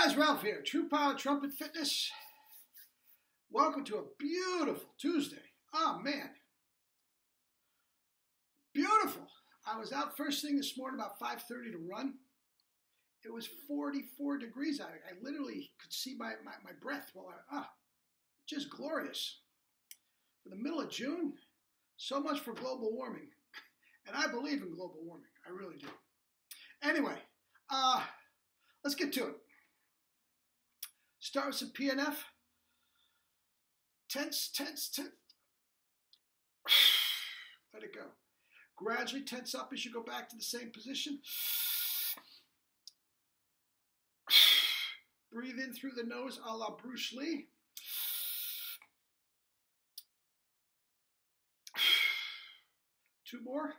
Guys, Ralph here, True Power Trumpet Fitness. Welcome to a beautiful Tuesday. Oh man, beautiful. I was out first thing this morning about 5:30 to run. It was 44 degrees out. I literally could see my breath while just glorious. For the middle of June, so much for global warming. And I believe in global warming, I really do. Anyway, let's get to it. Start with some PNF. Tense. Let it go. Gradually tense up as you go back to the same position. Breathe in through the nose a la Bruce Lee. Two more.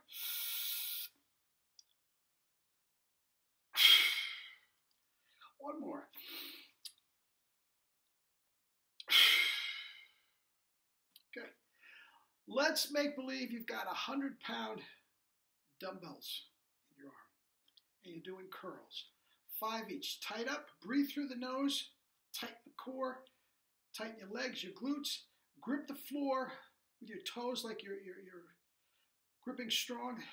One more. Okay. Let's make believe you've got 100-pound dumbbells in your arm and you're doing curls. 5 each. Tight up. Breathe through the nose. Tighten the core. Tighten your legs, your glutes. Grip the floor with your toes like you're gripping strong.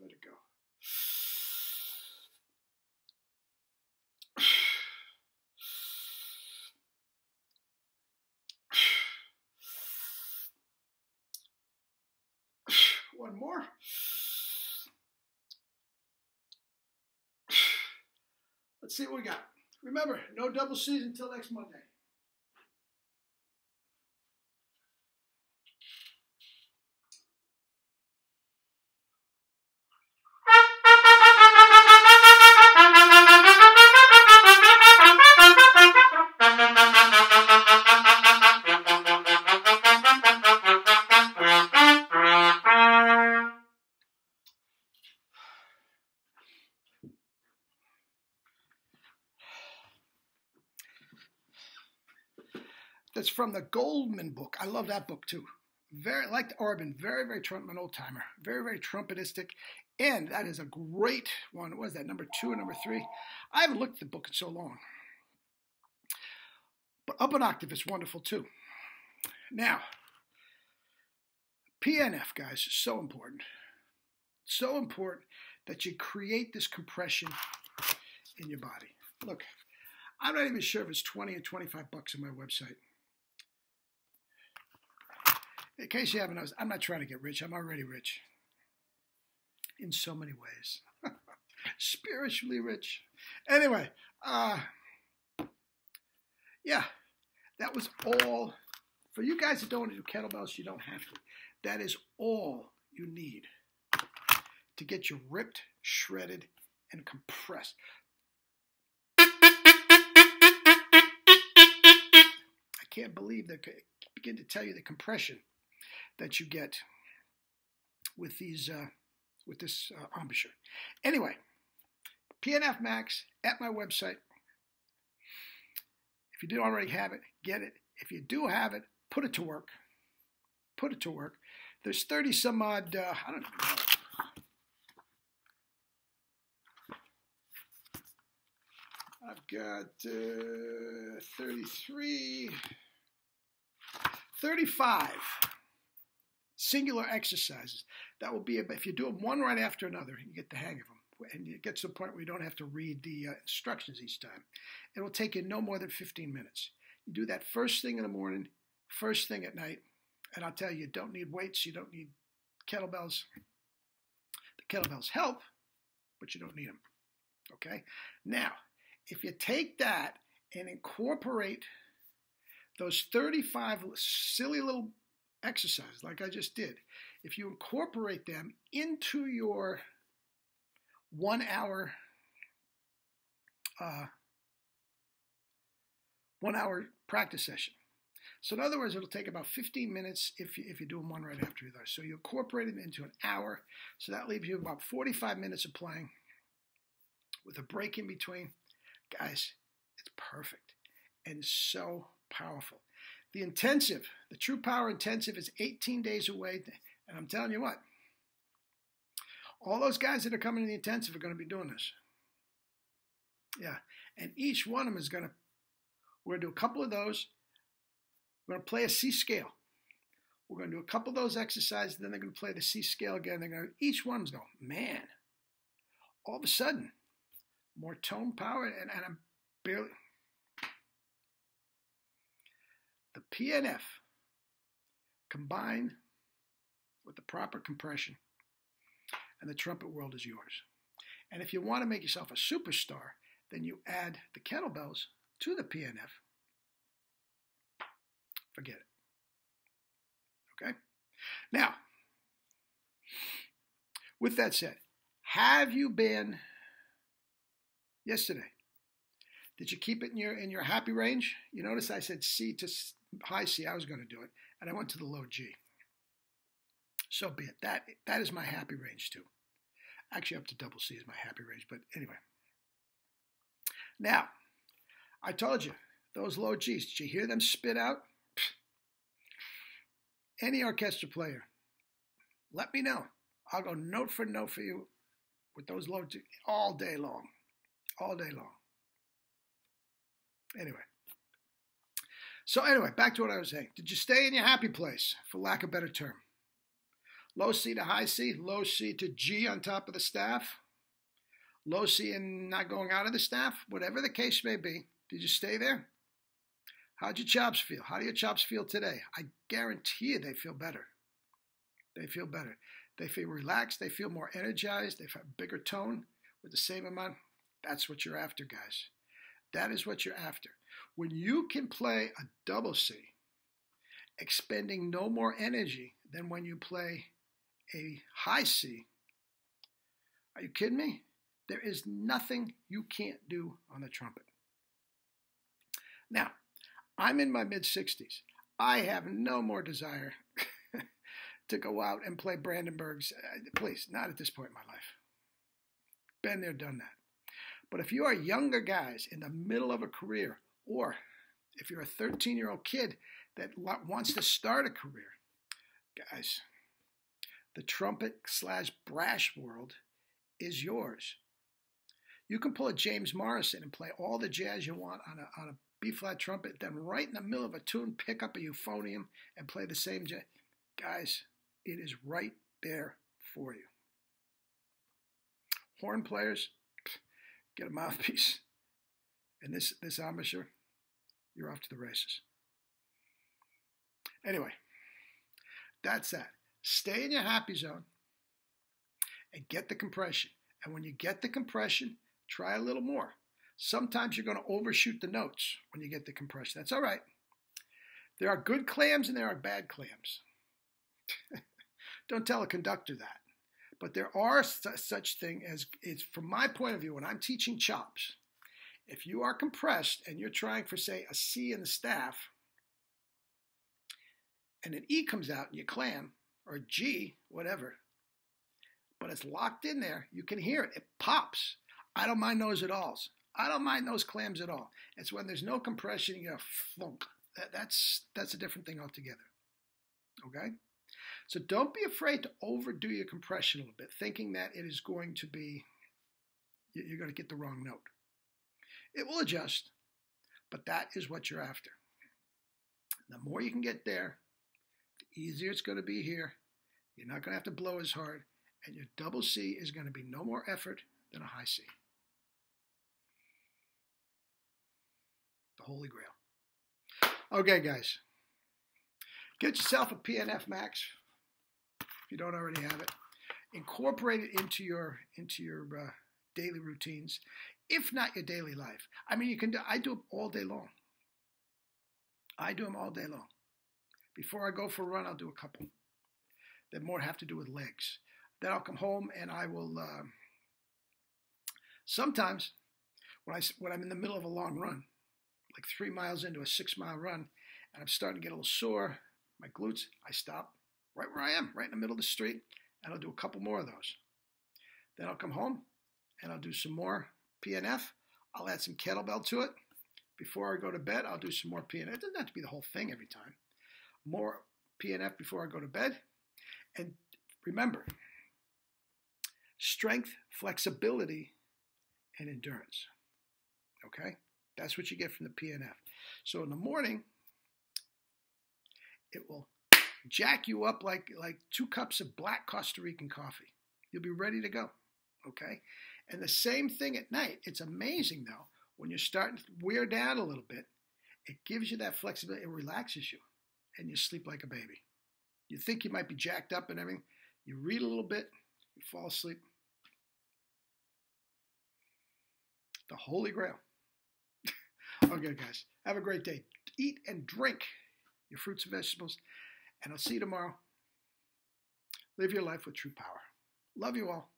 Let it go. One more. Let's see what we got. Remember, no double C's until next Monday. That's from the Goldman book. I love that book too. Very like Orban, very trumpet, an old timer, very trumpetistic, and that is a great one. What is that, number 2 and number 3? I haven't looked at the book in so long. But Up an Octave is wonderful too. Now, PNF, guys, is so important. So important that you create this compression in your body. Look, I'm not even sure if it's 20 or 25 bucks on my website. In case you haven't noticed, I'm not trying to get rich. I'm already rich. In so many ways. Spiritually rich. Anyway, yeah, that was all. For you guys that don't want to do kettlebells, you don't have to. That is all you need to get you ripped, shredded, and compressed. I can't believe that. Begin to tell you the compression that you get with these with this embouchure. Anyway, PNF Max at my website. If you don't already have it, get it. If you do have it, put it to work. Put it to work. There's 30 some odd. I don't know. I've got 33, 35 singular exercises. That will be, if you do them one right after another, you get the hang of them. And it gets to the point where you don't have to read the instructions each time. It will take you no more than 15 minutes. You do that first thing in the morning, first thing at night. And I'll tell you, you don't need weights. You don't need kettlebells. The kettlebells help, but you don't need them. Okay? Now, if you take that and incorporate those 35 silly little exercises like I just did, if you incorporate them into your 1 hour 1 hour practice session. So in other words, it'll take about 15 minutes if you do them one right after the other. So you incorporate it into an hour. So that leaves you about 45 minutes of playing with a break in between. Guys, it's perfect and so powerful. The intensive, the True Power Intensive is 18 days away. And I'm telling you what, All those guys that are coming to the intensive are going to be doing this. Yeah. And each one of them is we're going to do a couple of those. We're going to play a C scale. We're going to do a couple of those exercises, then they're going to play the C scale again. They're going to, each one's going, man, all of a sudden, more tone power, and I'm barely. The PNF combined with the proper compression, and the trumpet world is yours. And if you want to make yourself a superstar, then you add the kettlebells to the PNF. Forget it. Okay? Now, with that said, have you been yesterday? Did you keep it in your happy range? You notice I said C to high C. I was going to do it, and I went to the low G. So be it. That is my happy range too. Actually, up to double C is my happy range. But anyway. Now, I told you, those low Gs, did you hear them spit out? Any orchestra player, let me know. I'll go note for note for you with those low Gs all day long. All day long. Anyway. So anyway, back to what I was saying. Did you stay in your happy place, for lack of a better term? Low C to high C, low C to G on top of the staff, low C and not going out of the staff, whatever the case may be. Did you stay there? How'd your chops feel? How do your chops feel today? I guarantee you they feel better. They feel better. They feel relaxed. They feel more energized. They have a bigger tone with the same amount. That's what you're after, guys. That is what you're after. When you can play a double C, expending no more energy than when you play a high C, are you kidding me? There is nothing you can't do on the trumpet. Now, I'm in my mid-60s. I have no more desire to go out and play Brandenburgs. Please, not at this point in my life. Been there, done that. But if you are younger guys in the middle of a career, or if you're a 13-year-old kid that wants to start a career, guys, the trumpet/brass world is yours. You can pull a James Morrison and play all the jazz you want on a B-flat trumpet, then right in the middle of a tune, pick up a euphonium and play the same jazz. Guys, it is right there for you. Horn players, get a mouthpiece. And this embouchure, you're off to the races. Anyway, that's that. Stay in your happy zone and get the compression. And when you get the compression, try a little more. Sometimes you're going to overshoot the notes when you get the compression. That's all right. There are good clams and there are bad clams. Don't tell a conductor that. But there are such thing as, it's from my point of view, when I'm teaching chops, if you are compressed and you're trying for, say, a C in the staff, and an E comes out and you clam, or a G, whatever, but it's locked in there, you can hear it. It pops. I don't mind those at all. I don't mind those clams at all. It's when there's no compression, you get a flunk. That's a different thing altogether. Okay? So don't be afraid to overdo your compression a little bit, thinking that it is going to be, you're going to get the wrong note. It will adjust, but that is what you're after. The more you can get there, the easier it's going to be here. You're not going to have to blow as hard, and your double C is going to be no more effort than a high C. The Holy Grail. Okay, guys. Get yourself a PNF Max if you don't already have it. Incorporate it into your daily routines, if not your daily life. I mean, I do them all day long. I do them all day long. Before I go for a run, I'll do a couple that more have to do with legs. Then I'll come home and I will. Sometimes when I'm in the middle of a long run, like 3 miles into a 6-mile run, and I'm starting to get a little sore, my glutes, I stop right where I am, right in the middle of the street, and I'll do a couple more of those. Then I'll come home and I'll do some more PNF. I'll add some kettlebell to it. Before I go to bed, I'll do some more PNF. It doesn't have to be the whole thing every time. More PNF before I go to bed. And remember, strength, flexibility, and endurance. Okay? That's what you get from the PNF. So in the morning, it will jack you up like 2 cups of black Costa Rican coffee. You'll be ready to go. Okay? And the same thing at night. It's amazing, though, when you're starting to wear down a little bit, it gives you that flexibility. It relaxes you, and you sleep like a baby. You think you might be jacked up and everything. You read a little bit, you fall asleep. The Holy Grail. Okay, guys, have a great day. Eat and drink your fruits and vegetables, and I'll see you tomorrow. Live your life with true power. Love you all.